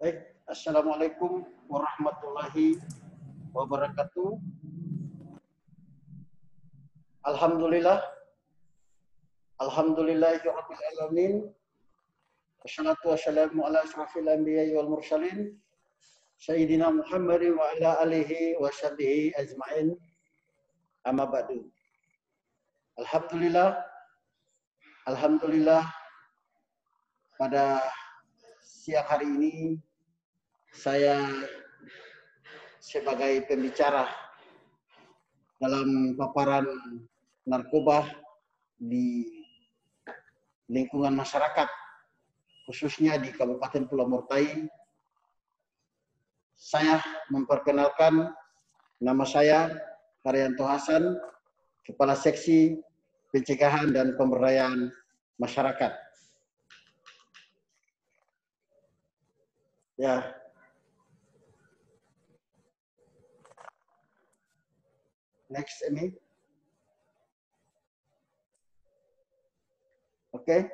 Baik, Assalamualaikum warahmatullahi wabarakatuh. Alhamdulillah, Alhamdulillahirabbil alamin. Wassalatu wassalamu ala asrofil anbiya'i wal mursalin Sayyidina Muhammadin wa ala alihi wa sahbihi ajma'in. Amma ba'du. Alhamdulillah, Alhamdulillah pada siang hari ini saya sebagai pembicara dalam paparan narkoba di lingkungan masyarakat, khususnya di Kabupaten Pulau Mortai. Saya memperkenalkan nama saya Haryanto Hasan, Kepala Seksi Pencegahan dan Pemberdayaan Masyarakat. Ya. Next ini. Oke.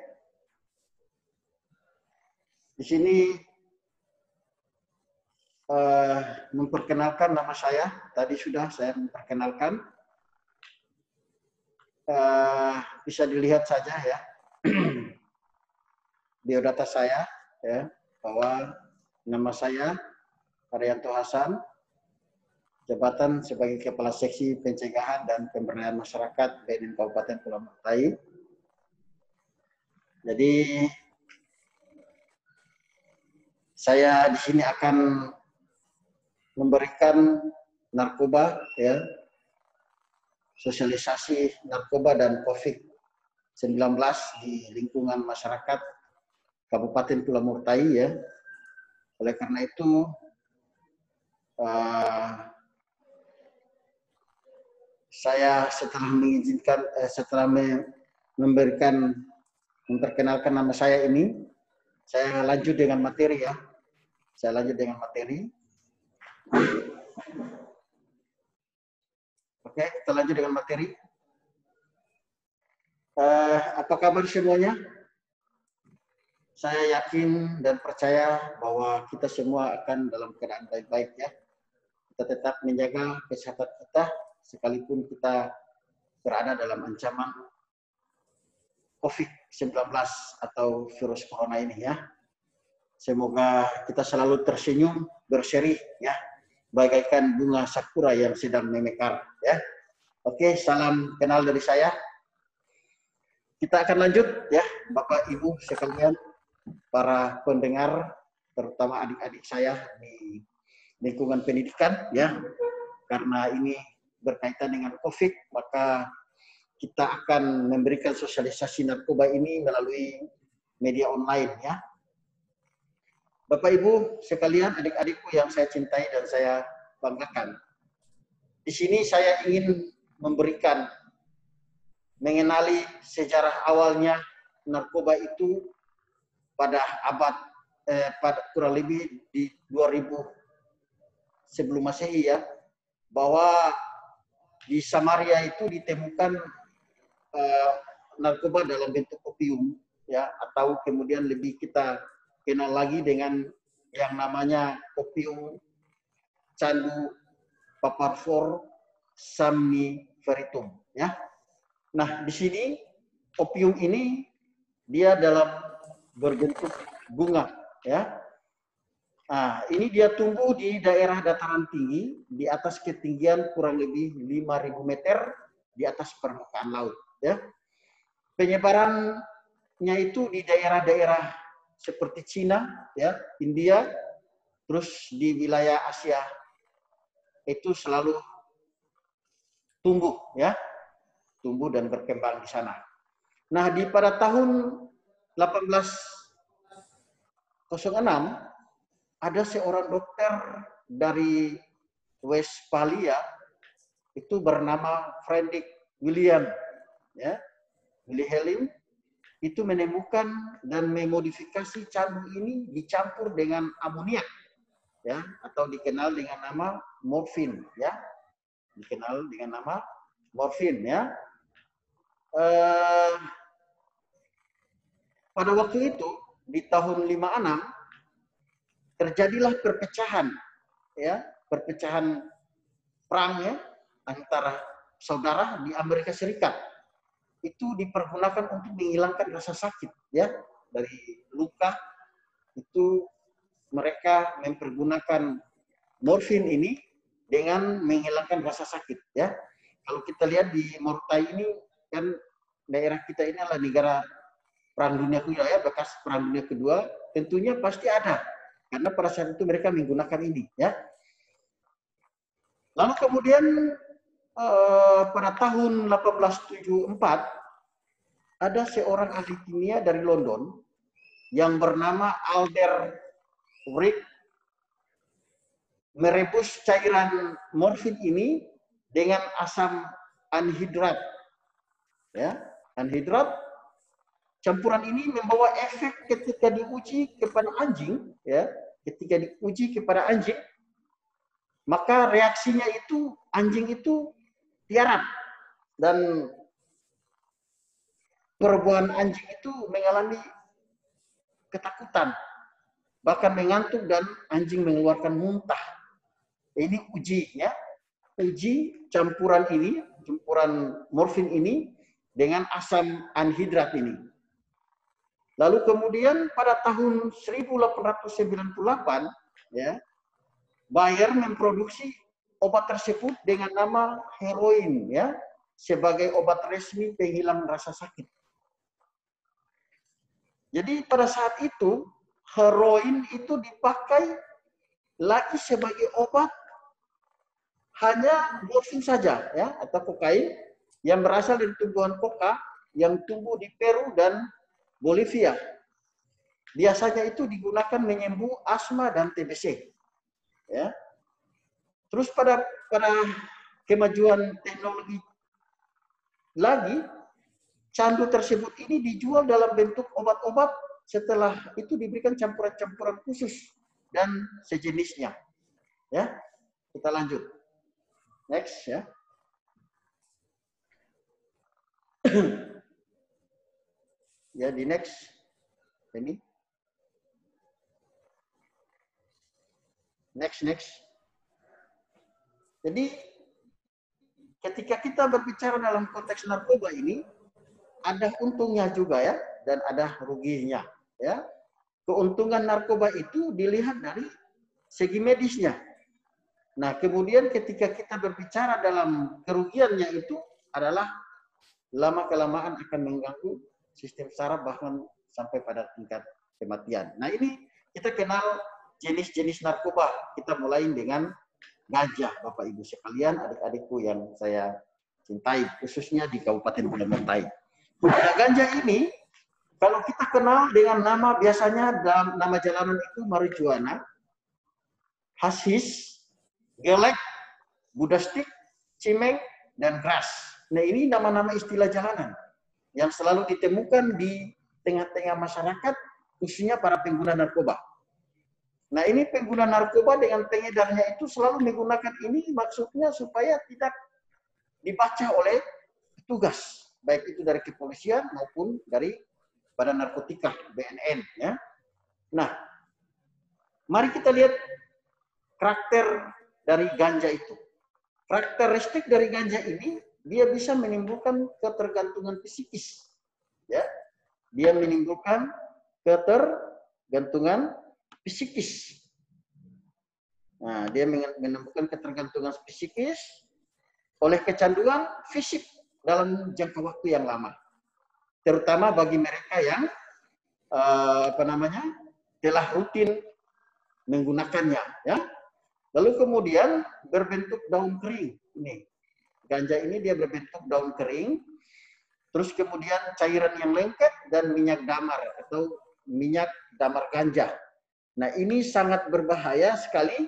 Di sini memperkenalkan nama saya. Tadi sudah saya memperkenalkan. Bisa dilihat saja ya biodata saya ya, bahwa nama saya Haryanto Hasan, jabatan sebagai Kepala Seksi Pencegahan dan Pemberdayaan Masyarakat BNN Kabupaten Pulau Mortai. Jadi saya di sini akan memberikan narkoba ya, sosialisasi narkoba dan COVID-19 di lingkungan masyarakat Kabupaten Pulau Mortai ya. Oleh karena itu saya setelah memperkenalkan nama saya ini, saya lanjut dengan materi ya. Saya lanjut dengan materi. Oke, kita lanjut dengan materi. Apa kabar semuanya? Saya yakin dan percaya bahwa kita semua akan dalam keadaan baik-baik ya. Kita tetap menjaga kesehatan kita sekalipun kita berada dalam ancaman COVID-19 atau virus corona ini ya. Semoga kita selalu tersenyum, berseri ya, bagaikan bunga sakura yang sedang memekar ya. Oke, salam kenal dari saya. Kita akan lanjut ya, Bapak Ibu sekalian, para pendengar, terutama adik-adik saya di lingkungan pendidikan ya. Karena ini berkaitan dengan COVID, maka kita akan memberikan sosialisasi narkoba ini melalui media online ya. Bapak Ibu sekalian, adik-adikku yang saya cintai dan saya banggakan. Di sini saya ingin mengenali sejarah awalnya narkoba itu pada pada kurang lebih di 2000 sebelum Masehi ya, bahwa di Samaria itu ditemukan narkoba dalam bentuk opium ya, atau kemudian lebih kita kenal lagi dengan yang namanya opium candu paparfor somniferatum ya. Nah, di sini opium ini dia dalam berbentuk bunga ya. Nah, ini dia tumbuh di daerah dataran tinggi di atas ketinggian kurang lebih 5.000 meter di atas permukaan laut ya. Penyebarannya itu di daerah-daerah seperti Cina ya, India, terus di wilayah Asia itu selalu tumbuh ya, tumbuh dan berkembang di sana. Nah, pada tahun 1806 ada seorang dokter dari Westphalia itu bernama Frederick William ya, Wilhelm itu menemukan dan memodifikasi candu ini dicampur dengan amoniak ya, atau dikenal dengan nama morfin ya, dikenal dengan nama morfin ya. Pada waktu itu di tahun 56 terjadilah perpecahan, ya, perpecahan perang ya antara saudara di Amerika Serikat. Itu dipergunakan untuk menghilangkan rasa sakit, ya, dari luka. Itu mereka mempergunakan morfin ini dengan menghilangkan rasa sakit, ya. Kalau kita lihat di Morotai ini kan daerah kita ini adalah negara Perang Dunia Kedua, ya, bekas Perang Dunia Kedua, tentunya pasti ada karena pada saat itu mereka menggunakan ini, ya. Lalu kemudian pada tahun 1874 ada seorang ahli kimia dari London yang bernama Alder Reed merebus cairan morfin ini dengan asam anhidrat, ya, anhidrat. Campuran ini membawa efek ketika diuji kepada anjing, ya, ketika diuji kepada anjing, maka reaksinya itu anjing itu tiarap dan perbuahan anjing itu mengalami ketakutan, bahkan mengantuk dan anjing mengeluarkan muntah. Ini uji, ya, uji campuran ini, campuran morfin ini dengan asam anhidrat ini. Lalu kemudian pada tahun 1898, ya, Bayer memproduksi obat tersebut dengan nama heroin, ya, sebagai obat resmi penghilang rasa sakit. Jadi pada saat itu heroin itu dipakai lagi sebagai obat hanya morfin saja, ya, atau kokain yang berasal dari tumbuhan koka yang tumbuh di Peru dan Bolivia. Biasanya itu digunakan menyembuh asma dan TBC. Ya. Terus pada kemajuan teknologi lagi, candu tersebut ini dijual dalam bentuk obat-obat, setelah itu diberikan campuran-campuran khusus dan sejenisnya. Ya, kita lanjut. Next, ya. Ya, di next ini. Next. Jadi ketika kita berbicara dalam konteks narkoba ini, ada untungnya juga, ya, dan ada ruginya, ya. Keuntungan narkoba itu dilihat dari segi medisnya. Nah, kemudian ketika kita berbicara dalam kerugiannya itu adalah lama-kelamaan akan mengganggu sistem saraf bahkan sampai pada tingkat kematian. Nah, ini kita kenal jenis-jenis narkoba. Kita mulai dengan ganja, Bapak Ibu sekalian, adik-adikku yang saya cintai, khususnya di Kabupaten Morotai. Nah, ganja ini, kalau kita kenal dengan nama, biasanya dalam nama jalanan itu marijuana, hasis, gelek, budastik, cimeng, dan gras. Nah, ini nama-nama istilah jalanan yang selalu ditemukan di tengah-tengah masyarakat, khususnya para pengguna narkoba. Nah, ini pengguna narkoba dengan pengedarnya itu selalu menggunakan ini, maksudnya supaya tidak dibaca oleh petugas, baik itu dari kepolisian maupun dari Badan Narkotika, BNN. Ya. Nah, mari kita lihat karakter dari ganja itu. Karakteristik dari ganja ini, dia bisa menimbulkan ketergantungan psikis. Ya. Dia menimbulkan ketergantungan psikis. Nah, dia menemukan ketergantungan psikis oleh kecanduan fisik dalam jangka waktu yang lama. Terutama bagi mereka yang telah rutin menggunakannya, ya. Lalu kemudian berbentuk daun kering. Ini ganja ini dia berbentuk daun kering. Terus kemudian cairan yang lengket dan minyak damar atau minyak damar ganja. Nah, ini sangat berbahaya sekali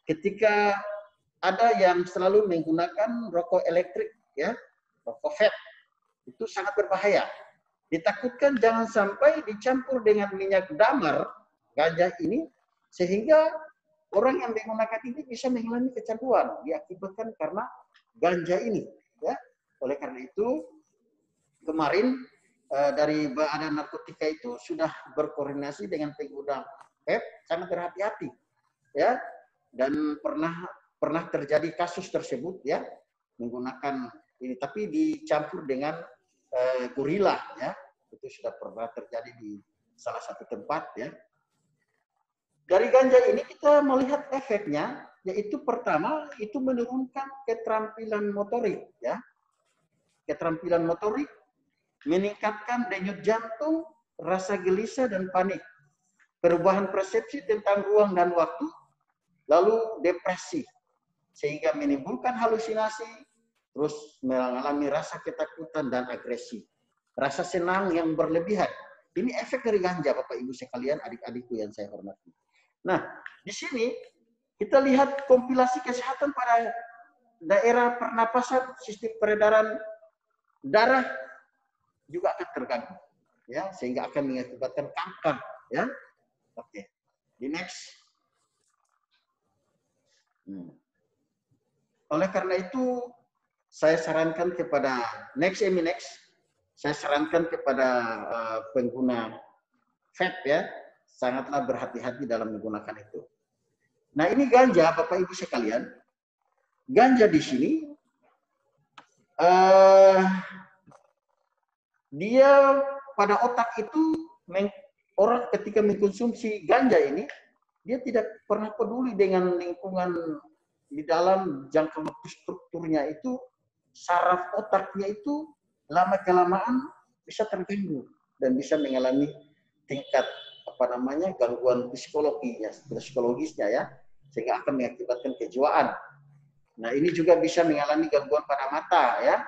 ketika ada yang selalu menggunakan rokok elektrik, ya, rokok vape. Itu sangat berbahaya. Ditakutkan jangan sampai dicampur dengan minyak damar ganja ini, sehingga orang yang menggunakan ini bisa mengalami kecanduan diakibatkan karena ganja ini. Ya. Oleh karena itu, kemarin dari Badan Narkotika itu sudah berkoordinasi dengan pengguna sangat berhati-hati, ya. Dan pernah terjadi kasus tersebut, ya, menggunakan ini, tapi dicampur dengan gorila, ya. Itu sudah pernah terjadi di salah satu tempat, ya. Dari ganja ini kita melihat efeknya, yaitu pertama itu menurunkan keterampilan motorik, ya. Keterampilan motorik, meningkatkan denyut jantung, rasa gelisah dan panik, perubahan persepsi tentang ruang dan waktu, lalu depresi, sehingga menimbulkan halusinasi, terus mengalami rasa ketakutan dan agresi, rasa senang yang berlebihan. Ini efek dari ganja, Bapak Ibu sekalian, adik-adikku yang saya hormati. Nah, di sini kita lihat kompilasi kesehatan pada daerah pernapasan, sistem peredaran darah juga akan terganggu, ya, sehingga akan mengakibatkan kanker, ya. Oke, di next. Oleh karena itu, saya sarankan kepada saya sarankan kepada pengguna vape, ya, sangatlah berhati-hati dalam menggunakan itu. Nah, ini ganja, Bapak Ibu sekalian. Ganja di sini dia pada otak itu, orang ketika mengkonsumsi ganja ini, dia tidak pernah peduli dengan lingkungan di dalam jangka waktu strukturnya itu, saraf otaknya itu lama-kelamaan bisa terganggu dan bisa mengalami tingkat gangguan psikologisnya, ya, sehingga akan mengakibatkan kejiwaan. Nah, ini juga bisa mengalami gangguan pada mata, ya.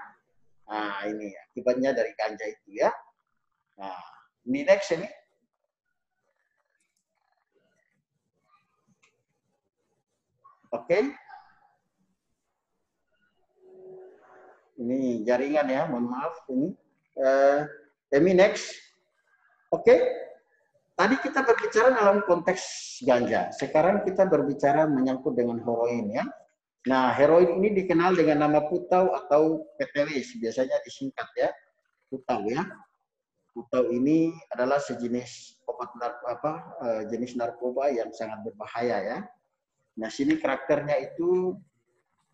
Nah, ini akibatnya dari ganja itu, ya. Nah, ini next ini. Oke. Ini jaringan, ya, mohon maaf ini. Next. Oke. Tadi kita berbicara dalam konteks ganja. Sekarang kita berbicara menyangkut dengan heroin, ya. Nah, heroin ini dikenal dengan nama putau atau PTW, biasanya disingkat, ya, putau, ya. Putau ini adalah sejenis obat jenis narkoba yang sangat berbahaya, ya. Nah, sini karakternya itu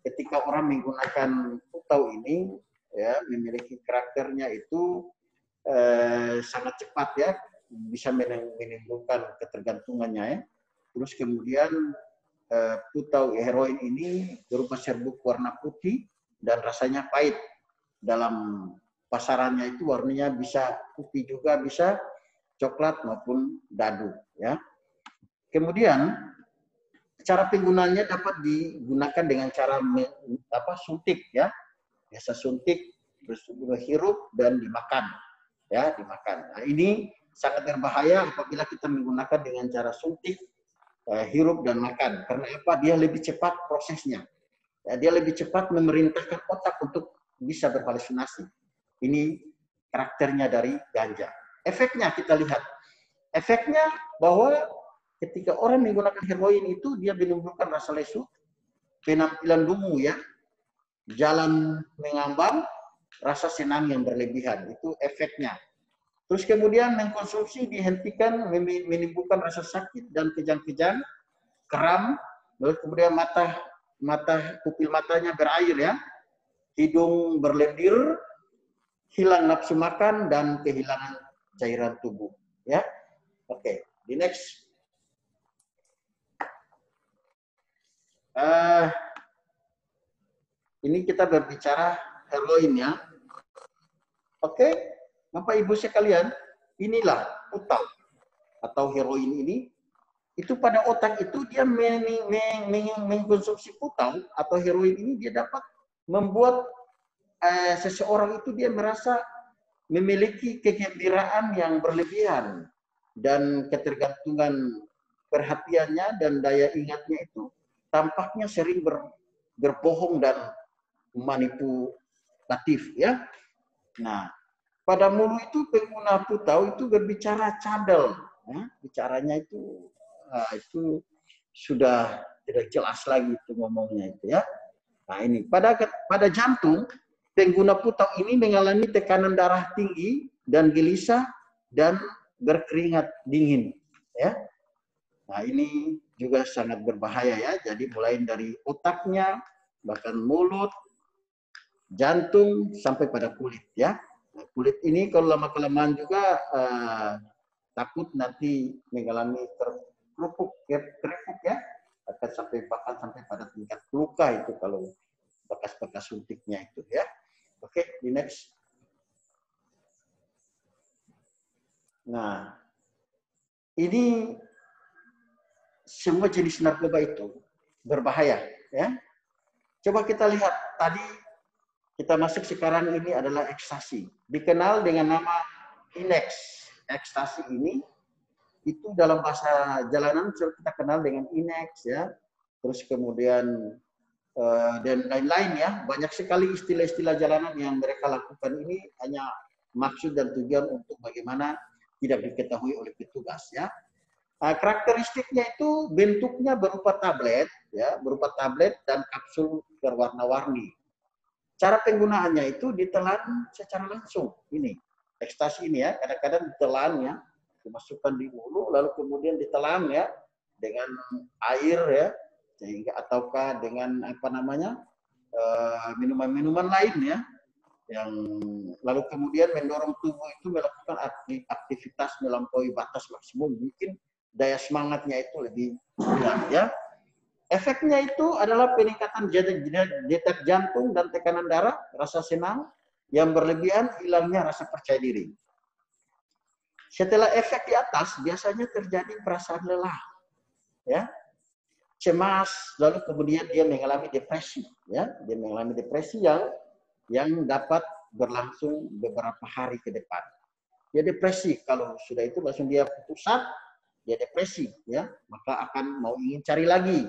ketika orang menggunakan putau ini, ya, memiliki karakternya itu sangat cepat, ya, bisa menimbulkan ketergantungannya, ya. Terus kemudian putau heroin ini berupa serbuk warna putih dan rasanya pahit. Dalam pasarannya itu warnanya bisa putih juga, bisa coklat maupun dadu, ya. Kemudian cara penggunaannya dapat digunakan dengan cara suntik, ya. Biasa suntik, hirup dan dimakan, ya, dimakan. Nah, ini sangat berbahaya apabila kita menggunakan dengan cara suntik, hirup dan makan. Karena apa? Dia lebih cepat prosesnya. Ya, dia lebih cepat memerintahkan otak untuk bisa berhalusinasi. Ini karakternya dari ganja. Efeknya kita lihat. Efeknya bahwa ketika orang menggunakan heroin itu, dia menimbulkan rasa lesu, penampilan dungu, ya, jalan mengambang, rasa senang yang berlebihan. Itu efeknya. Terus kemudian mengkonsumsi dihentikan, menimbulkan rasa sakit dan kejang-kejang, kram, lalu kemudian pupil matanya berair, ya, hidung berlendir, hilang nafsu makan dan kehilangan cairan tubuh, ya. Oke, di next. Ini kita berbicara heroin, ya. Oke, Bapak Ibu sekalian, inilah putau atau heroin ini. Itu pada otak itu dia mengkonsumsi putau atau heroin ini, dia dapat membuat seseorang itu dia merasa memiliki kegembiraan yang berlebihan dan ketergantungan perhatiannya dan daya ingatnya itu tampaknya sering berbohong dan manipulatif, ya. Nah, pada mulu itu pengguna putau itu berbicara cadel, ya. Bicaranya itu sudah tidak jelas lagi itu ngomongnya itu, ya. Nah, ini pada jantung pengguna putau ini mengalami tekanan darah tinggi dan gelisah dan berkeringat dingin, ya. Nah, ini juga sangat berbahaya ya. Jadi mulai dari otaknya, bahkan mulut, jantung, sampai pada kulit ya. Nah, kulit ini kalau lama-kelamaan juga takut nanti mengalami kerupuk ya. Akan sampai bahkan sampai pada tingkat luka itu kalau bekas-bekas suntiknya itu ya. Oke, di next. Nah, ini semua jenis narkoba itu berbahaya ya. Coba kita lihat tadi kita masuk sekarang ini adalah ekstasi. Dikenal dengan nama Inex. Ekstasi ini itu dalam bahasa jalanan kita kenal dengan Inex ya. Terus kemudian dan lain-lain ya. Banyak sekali istilah-istilah jalanan yang mereka lakukan ini hanya maksud dan tujuan untuk bagaimana tidak diketahui oleh petugas ya. Karakteristiknya itu bentuknya berupa tablet ya, berupa tablet dan kapsul berwarna-warni. Cara penggunaannya itu ditelan secara langsung. Ini ekstasi ini ya, kadang-kadang ditelan ya, dimasukkan di mulut lalu kemudian ditelan ya dengan air ya, sehingga ataukah dengan apa namanya minuman-minuman lain ya, yang lalu kemudian mendorong tubuh itu melakukan aktivitas melampaui batas maksimum. Mungkin daya semangatnya itu lebih hilang ya. Efeknya itu adalah peningkatan detak jantung dan tekanan darah, rasa senang yang berlebihan, hilangnya rasa percaya diri. Setelah efek di atas, biasanya terjadi perasaan lelah, ya, cemas, lalu kemudian dia mengalami depresi, ya, dia mengalami depresi yang dapat berlangsung beberapa hari ke depan. Dia depresi, kalau sudah itu langsung dia pusat, dia depresi, ya, maka akan mau ingin cari lagi,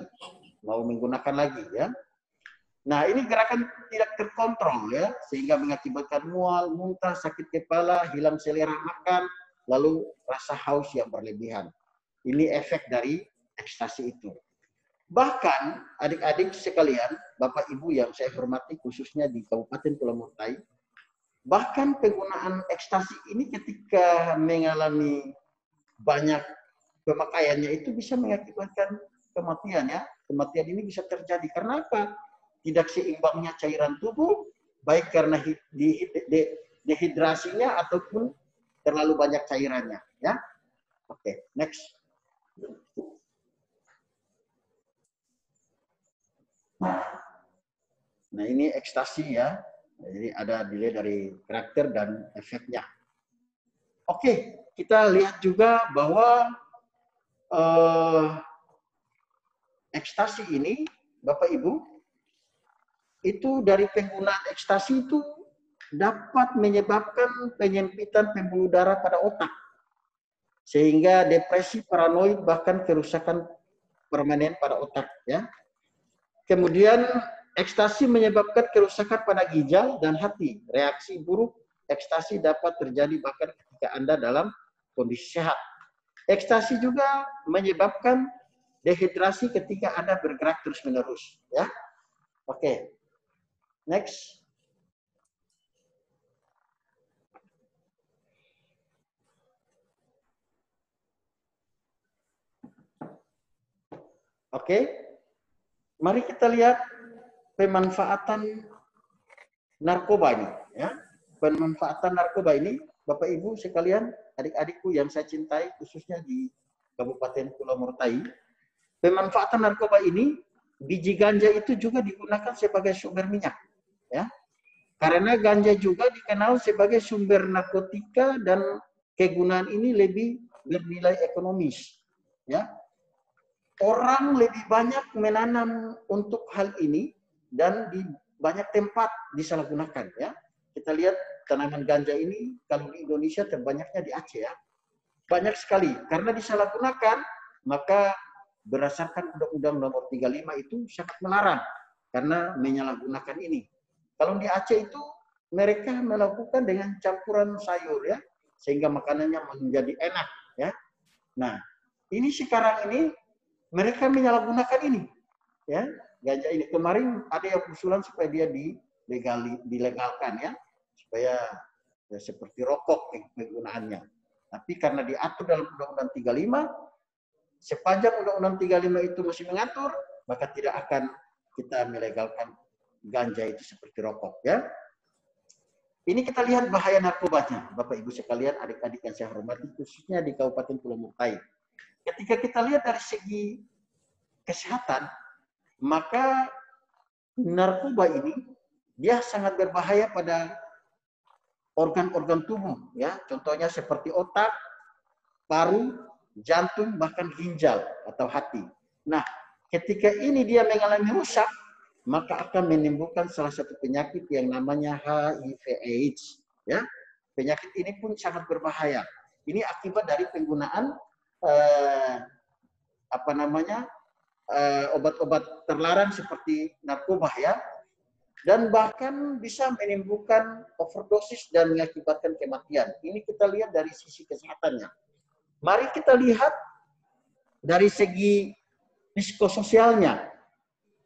mau menggunakan lagi, ya. Nah, ini gerakan tidak terkontrol, ya, sehingga mengakibatkan mual, muntah, sakit kepala, hilang selera makan, lalu rasa haus yang berlebihan. Ini efek dari ekstasi itu. Bahkan adik-adik sekalian, Bapak Ibu yang saya hormati khususnya di Kabupaten Pulau Murtai, bahkan penggunaan ekstasi ini ketika mengalami banyak pemakaiannya itu bisa mengakibatkan kematian ya. Kematian ini bisa terjadi karena apa? Tidak seimbangnya cairan tubuh, baik karena dehidrasinya ataupun terlalu banyak cairannya ya. Oke, next. Nah, ini ekstasi ya. Jadi ada dilihat dari karakter dan efeknya. Oke, kita lihat juga bahwa ekstasi ini, Bapak Ibu, itu dari penggunaan ekstasi itu dapat menyebabkan penyempitan pembuluh darah pada otak. Sehingga depresi, paranoid, bahkan kerusakan permanen pada otak. Ya. Kemudian ekstasi menyebabkan kerusakan pada ginjal dan hati. Reaksi buruk ekstasi dapat terjadi bahkan ketika Anda dalam kondisi sehat. Ekstasi juga menyebabkan dehidrasi ketika Anda bergerak terus-menerus. Ya, oke. Next. Oke. Mari kita lihat pemanfaatan narkoba ini. Ya. Pemanfaatan narkoba ini, Bapak Ibu sekalian, adik-adikku yang saya cintai, khususnya di Kabupaten Pulau Murtai, pemanfaatan narkoba ini, biji ganja itu juga digunakan sebagai sumber minyak. Ya. Karena ganja juga dikenal sebagai sumber narkotika dan kegunaan ini lebih bernilai ekonomis. Ya. Orang lebih banyak menanam untuk hal ini dan di banyak tempat disalahgunakan. Ya. Kita lihat tanaman ganja ini kalau di Indonesia terbanyaknya di Aceh ya. Banyak sekali. Karena disalahgunakan, maka berdasarkan Undang-Undang Nomor 35 itu sangat melarang karena menyalahgunakan ini. Kalau di Aceh itu mereka melakukan dengan campuran sayur ya, sehingga makanannya menjadi enak ya. Nah, ini sekarang ini mereka menyalahgunakan ini ya, ganja ini. Kemarin ada yang usulan supaya dia dilegalkan ya, supaya ya, seperti rokok penggunaannya. Tapi karena diatur dalam Undang-Undang 35, Sepanjang Undang-Undang 35 itu masih mengatur, maka tidak akan kita melegalkan ganja itu seperti rokok, ya. Ini kita lihat bahaya narkobanya, Bapak Ibu sekalian, adik-adik yang saya hormati, khususnya di Kabupaten Pulau Murtai. Ketika kita lihat dari segi kesehatan, maka narkoba ini dia sangat berbahaya pada organ-organ tubuh, ya. Contohnya seperti otak, paru, jantung, bahkan ginjal atau hati. Nah, ketika ini dia mengalami rusak, maka akan menimbulkan salah satu penyakit yang namanya HIV/AIDS. Ya, penyakit ini pun sangat berbahaya. Ini akibat dari penggunaan obat-obat terlarang seperti narkoba, ya, dan bahkan bisa menimbulkan overdosis dan mengakibatkan kematian. Ini kita lihat dari sisi kesehatannya. Mari kita lihat dari segi psikososialnya.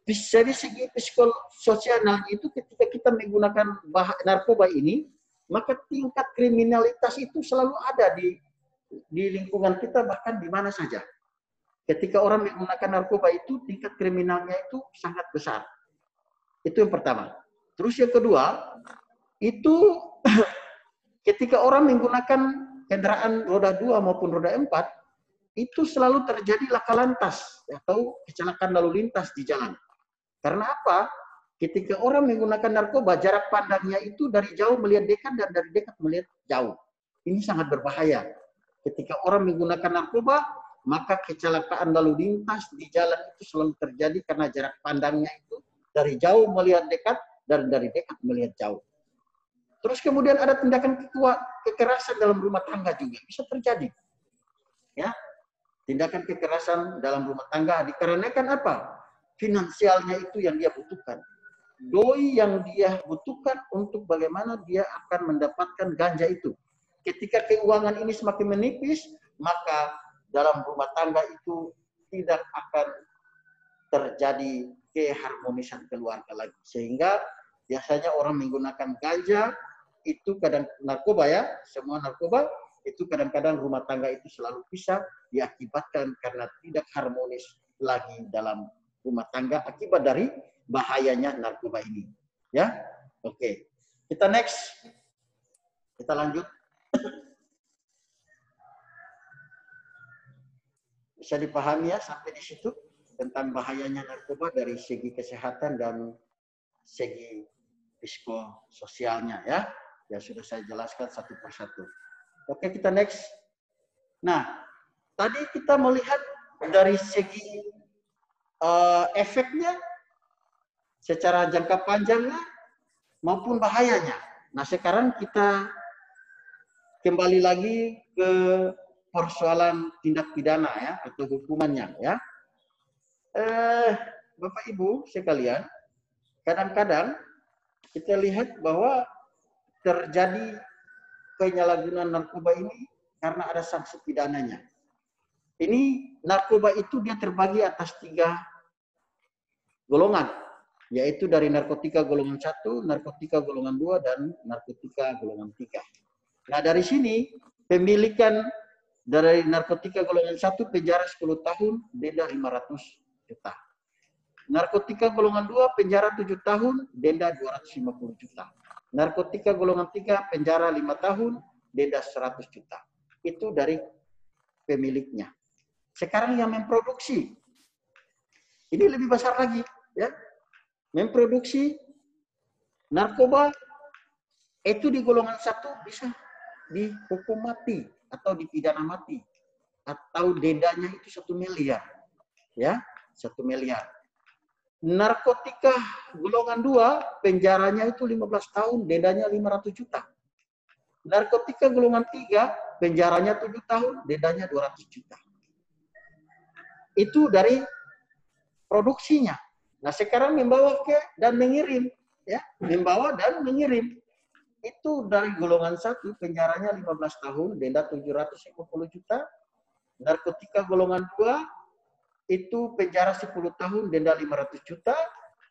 Dari segi psikososial itu ketika kita menggunakan narkoba ini, maka tingkat kriminalitas itu selalu ada di lingkungan kita, bahkan di mana saja. Ketika orang menggunakan narkoba itu, tingkat kriminalnya itu sangat besar. Itu yang pertama. Terus yang kedua, itu ketika orang menggunakan kendaraan roda 2 maupun roda 4, itu selalu terjadi laka lantas atau kecelakaan lalu lintas di jalan. Karena apa? Ketika orang menggunakan narkoba, jarak pandangnya itu dari jauh melihat dekat dan dari dekat melihat jauh. Ini sangat berbahaya. Ketika orang menggunakan narkoba, maka kecelakaan lalu lintas di jalan itu selalu terjadi karena jarak pandangnya itu dari jauh melihat dekat dan dari dekat melihat jauh. Terus kemudian ada tindakan kekerasan dalam rumah tangga juga bisa terjadi. Ya, tindakan kekerasan dalam rumah tangga dikarenakan apa? Finansialnya itu yang dia butuhkan. Doi yang dia butuhkan untuk bagaimana dia akan mendapatkan ganja itu. Ketika keuangan ini semakin menipis, maka dalam rumah tangga itu tidak akan terjadi keharmonisan keluarga lagi. Sehingga biasanya orang menggunakan ganja, itu kadang narkoba, ya, semua narkoba, itu kadang-kadang rumah tangga itu selalu bisa diakibatkan karena tidak harmonis lagi dalam rumah tangga akibat dari bahayanya narkoba ini. Ya, oke. Kita next. Kita lanjut. Bisa dipahami ya sampai di situ tentang bahayanya narkoba dari segi kesehatan dan segi psikososialnya, ya. Ya sudah saya jelaskan satu persatu. Oke, kita next. Nah, tadi kita melihat dari segi efeknya secara jangka panjangnya maupun bahayanya. Nah, sekarang kita kembali lagi ke persoalan tindak pidana, ya, atau hukumannya, ya. Bapak Ibu sekalian, kadang-kadang kita lihat bahwa terjadi penyalahgunaan narkoba ini karena ada sanksi pidananya. Ini narkoba itu dia terbagi atas 3 golongan, yaitu dari narkotika golongan 1, narkotika golongan 2, dan narkotika golongan 3. Nah, dari sini pemilikan dari narkotika golongan 1 penjara 10 tahun, denda 500 juta. Narkotika golongan 2 penjara 7 tahun, denda 250 juta. Narkotika golongan 3 penjara 5 tahun, denda 100 juta. Itu dari pemiliknya. Sekarang yang memproduksi, ini lebih besar lagi, ya. Memproduksi narkoba itu di golongan 1 bisa dihukum mati atau dipidana mati, atau dendanya itu 1 miliar, ya, 1 miliar. Narkotika golongan 2 penjaranya itu 15 tahun, dendanya 500 juta. Narkotika golongan 3 penjaranya 7 tahun, dendanya 200 juta. Itu dari produksinya. Nah, sekarang membawa ke dan mengirim, ya, membawa dan mengirim. Itu dari golongan 1 penjaranya 15 tahun, denda 750 juta. Narkotika golongan 2 itu penjara 10 tahun, denda 500 juta.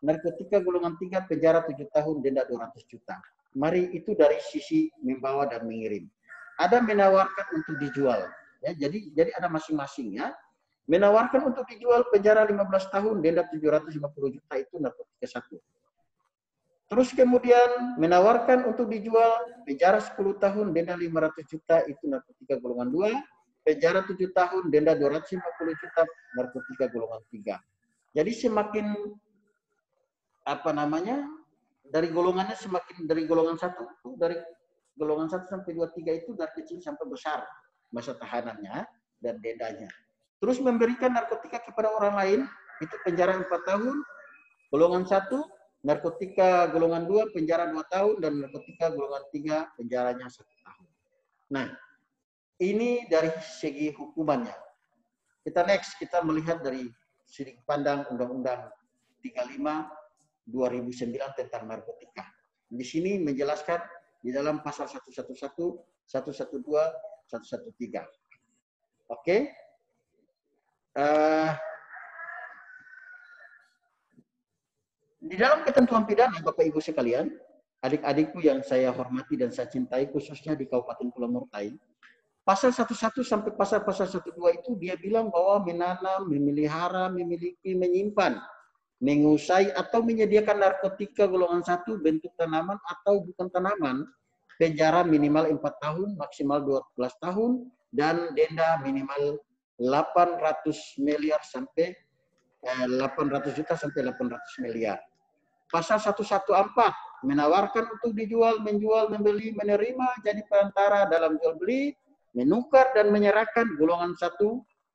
Narkotika golongan 3 penjara 7 tahun, denda 200 juta. Mari, itu dari sisi membawa dan mengirim. Ada menawarkan untuk dijual, ya. Jadi ada masing-masing, ya. Menawarkan untuk dijual, penjara 15 tahun, denda 750 juta, itu narkotika 1. Terus kemudian menawarkan untuk dijual, penjara 10 tahun, denda 500 juta, itu narkotika golongan 2. Penjara 7 tahun, denda 250 juta, narkotika golongan 3. Jadi semakin dari golongannya semakin, dari golongan 1, dari golongan 1 sampai 2, 3 itu dari kecil sampai besar masa tahanannya dan dendanya. Terus memberikan narkotika kepada orang lain, itu penjara 4 tahun, golongan 1, narkotika golongan 2, penjara 2 tahun, dan narkotika golongan 3, penjaranya 1 tahun. Nah, ini dari segi hukumannya. Kita melihat dari sudut pandang Undang-Undang 35 2009 tentang narkotika. Di sini menjelaskan di dalam pasal 111, 112, 113. Oke. Di dalam ketentuan pidana, Bapak Ibu sekalian, adik-adikku yang saya hormati dan saya cintai, khususnya di Kabupaten Pulau Morotai, pasal 11 sampai pasal 12 itu dia bilang bahwa menanam, memelihara, memiliki, menyimpan, menguasai atau menyediakan narkotika golongan 1 bentuk tanaman atau bukan tanaman, penjara minimal 4 tahun, maksimal 12 tahun, dan denda minimal 800 miliar sampai 800 juta sampai 800 miliar. Pasal 114 menawarkan untuk dijual, menjual, membeli, menerima, jadi perantara dalam jual beli, menukar dan menyerahkan golongan 1,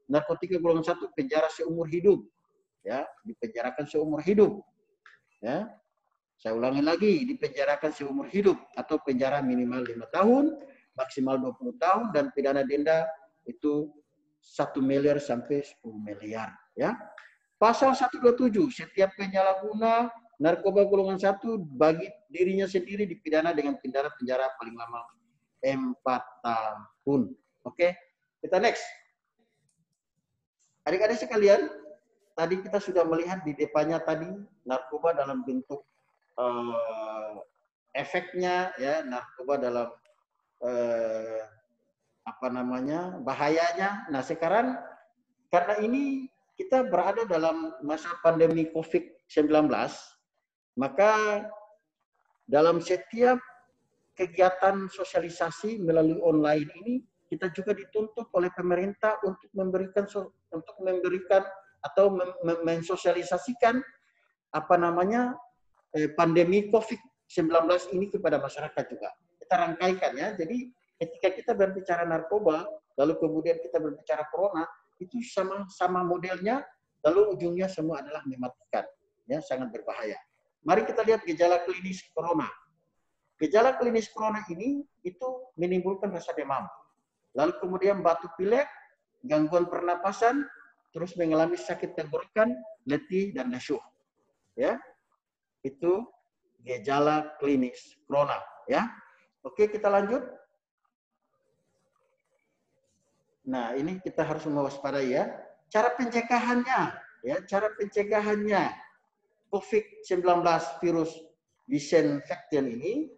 narkotika golongan 1, penjara seumur hidup. Ya, dipenjarakan seumur hidup. Ya. Saya ulangi lagi, dipenjarakan seumur hidup atau penjara minimal 5 tahun, maksimal 20 tahun, dan pidana denda itu 1 miliar sampai 10 miliar. Ya. Pasal 127, setiap penyalahguna narkoba golongan 1 bagi dirinya sendiri dipidana dengan pidana penjara paling lama 4 tahun. Oke, kita next. Adik-adik sekalian, tadi kita sudah melihat di depannya tadi narkoba dalam bentuk efeknya, ya, narkoba dalam bahayanya. Nah, sekarang karena ini kita berada dalam masa pandemi COVID-19, maka dalam setiap kegiatan sosialisasi melalui online ini kita juga dituntut oleh pemerintah untuk memberikan atau mensosialisasikan pandemi COVID-19 ini kepada masyarakat juga. Kita rangkaikan, ya. Jadi ketika kita berbicara narkoba, lalu kemudian kita berbicara corona, itu sama modelnya, lalu ujungnya semua adalah mematikan, ya, sangat berbahaya. Mari kita lihat gejala klinis corona. Gejala klinis corona ini itu menimbulkan rasa demam, lalu kemudian batuk pilek, gangguan pernapasan, terus mengalami sakit tenggorokan, letih, dan lesu. Ya, itu gejala klinis corona. Ya, oke, kita lanjut. Nah, ini kita harus mewaspadai, ya. Cara pencegahannya, ya, cara pencegahannya COVID-19 virus disinfektan ini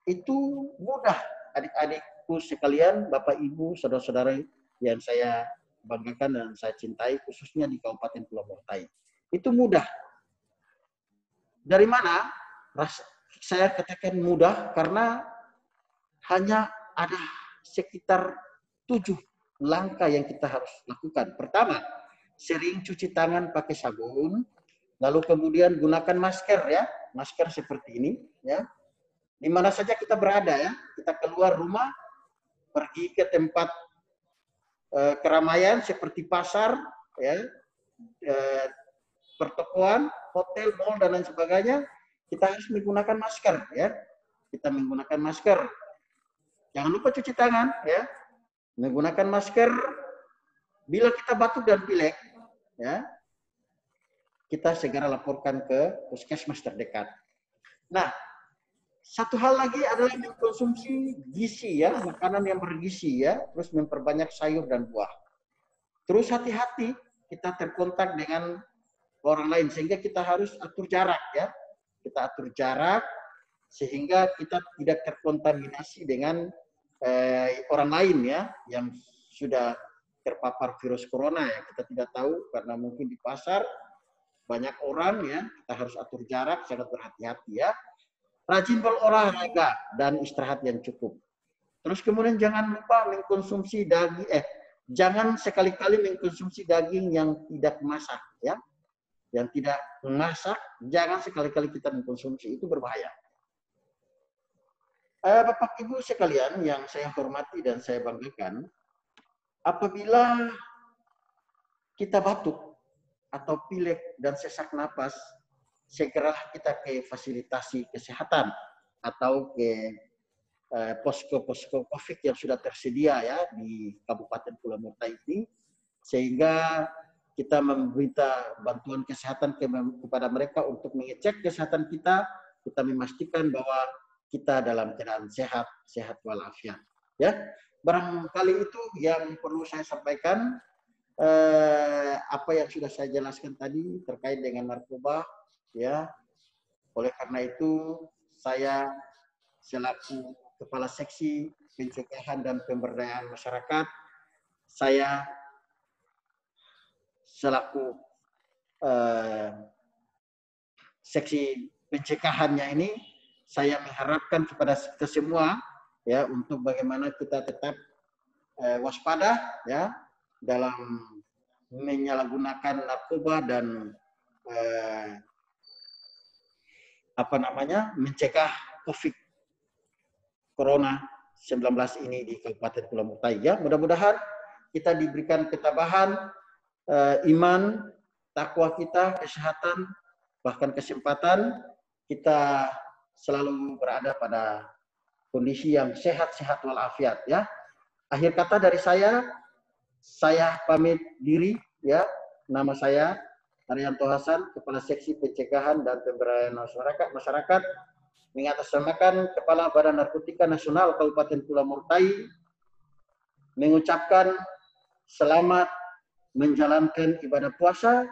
itu mudah, adik-adikku sekalian, Bapak Ibu, saudara-saudara yang saya banggakan dan saya cintai, khususnya di Kabupaten Pulau Morotai. Itu mudah. Dari mana? Saya katakan mudah karena hanya ada sekitar 7 langkah yang kita harus lakukan. Pertama, sering cuci tangan pakai sabun, lalu kemudian gunakan masker, ya, masker seperti ini, ya. Di mana saja kita berada, ya, kita keluar rumah, pergi ke tempat keramaian seperti pasar, ya, pertokoan, hotel, mal, dan lain sebagainya, kita harus menggunakan masker, ya. Kita menggunakan masker. Jangan lupa cuci tangan, ya. Menggunakan masker. Bila kita batuk dan pilek, ya, kita segera laporkan ke puskesmas terdekat. Nah, satu hal lagi adalah mengkonsumsi gizi, ya, makanan yang bergizi, ya, terus memperbanyak sayur dan buah. Terus hati-hati kita terkontak dengan orang lain, sehingga kita harus atur jarak, ya. Kita atur jarak sehingga kita tidak terkontaminasi dengan orang lain, ya, yang sudah terpapar virus corona ya. Kita tidak tahu karena mungkin di pasar banyak orang ya. Kita harus atur jarak, sangat berhati-hati ya. Rajin berolahraga dan istirahat yang cukup. Terus kemudian jangan lupa mengkonsumsi daging, jangan sekali-kali mengkonsumsi daging yang tidak masak ya. Yang tidak masak, jangan sekali-kali kita mengkonsumsi, itu berbahaya. Bapak Ibu sekalian yang saya hormati dan saya banggakan, apabila kita batuk atau pilek dan sesak napas, segeralah kita ke fasilitasi kesehatan atau ke posko-posko COVID yang sudah tersedia ya di Kabupaten Pulau Mortai ini, sehingga kita meminta bantuan kesehatan kepada mereka untuk mengecek kesehatan kita memastikan bahwa kita dalam keadaan sehat walafiat. Ya, barangkali itu yang perlu saya sampaikan. Apa yang sudah saya jelaskan tadi terkait dengan narkoba, ya. Oleh karena itu, saya selaku Kepala Seksi Pencegahan dan Pemberdayaan Masyarakat, saya selaku seksi pencegahannya ini, saya mengharapkan kepada kita semua ya untuk bagaimana kita tetap waspada ya dalam menyalahgunakan narkoba dan mencegah COVID Corona 19 ini di Kabupaten Pulau Mortai. Ya, mudah-mudahan kita diberikan ketabahan, iman, takwa kita, kesehatan, bahkan kesempatan kita selalu berada pada kondisi yang sehat walafiat. Ya, akhir kata dari saya pamit diri. Ya, nama saya Haryanto Hasan, Kepala Seksi Pencegahan dan Pemberdayaan Masyarakat, mengatasnamakan Kepala Badan Narkotika Nasional Kabupaten Pulau Mortai, mengucapkan selamat menjalankan ibadah puasa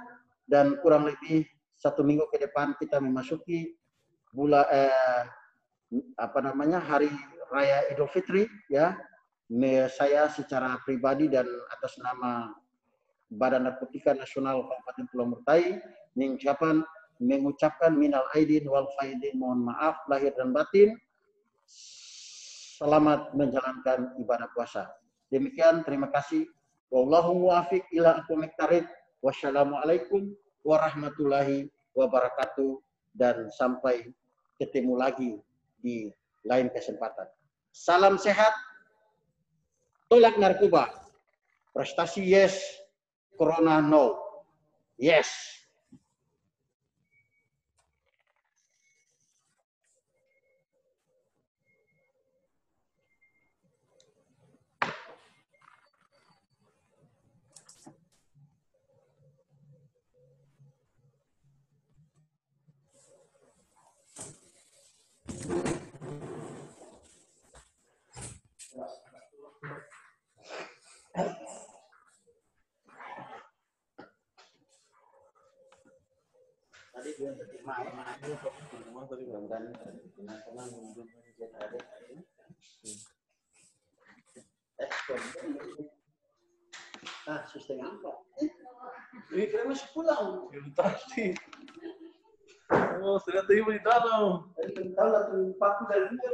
dan kurang lebih 1 minggu ke depan kita memasuki Hari Raya Idul Fitri ya. Saya secara pribadi dan atas nama Badan Narkotika Nasional Kabupaten Pulau Mortai mengucapkan minal aidin wal faidin, mohon maaf lahir dan batin. Selamat menjalankan ibadah puasa. Demikian, terima kasih. Wallahu muwaffiq ila aqwamit thariq. Wassalamualaikum warahmatullahi wabarakatuh, dan sampai ketemu lagi di lain kesempatan. Salam sehat, tolak narkoba. Prestasi yes, Corona no. Yes. Tadi dia sistem apa? Ini kira masih pulang. Tadi. Oh, sudah tadi beritahu. Tadi tahu lah, paku dari dia.